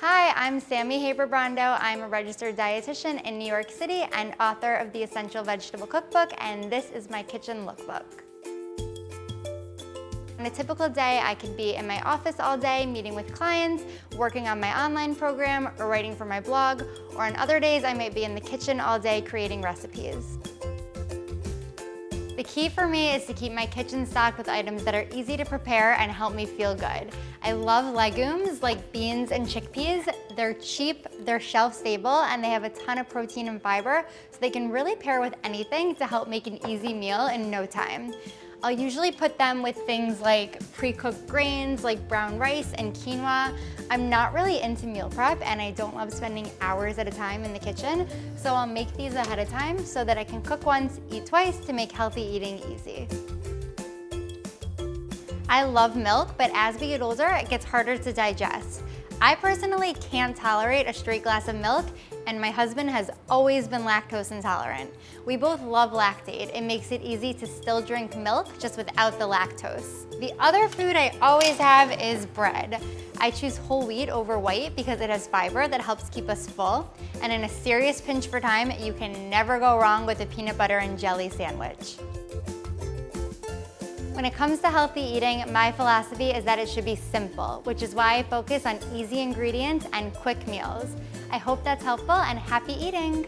Hi, I'm Sammi Brondo. I'm a registered dietitian in New York City and author of the Essential Vegetable Cookbook, and this is my kitchen lookbook. On a typical day, I could be in my office all day, meeting with clients, working on my online program, or writing for my blog, or on other days, I might be in the kitchen all day creating recipes. The key for me is to keep my kitchen stocked with items that are easy to prepare and help me feel good. I love legumes like beans and chickpeas. They're cheap, they're shelf stable, and they have a ton of protein and fiber, so they can really pair with anything to help make an easy meal in no time. I'll usually put them with things like pre-cooked grains like brown rice and quinoa. I'm not really into meal prep and I don't love spending hours at a time in the kitchen, so I'll make these ahead of time so that I can cook once, eat twice to make healthy eating easy. I love milk, but as we get older, it gets harder to digest. I personally can't tolerate a straight glass of milk, and my husband has always been lactose intolerant. We both love Lactaid. It makes it easy to still drink milk, just without the lactose. The other food I always have is bread. I choose whole wheat over white because it has fiber that helps keep us full. And in a serious pinch for time, you can never go wrong with a peanut butter and jelly sandwich. When it comes to healthy eating, my philosophy is that it should be simple, which is why I focus on easy ingredients and quick meals. I hope that's helpful, and happy eating!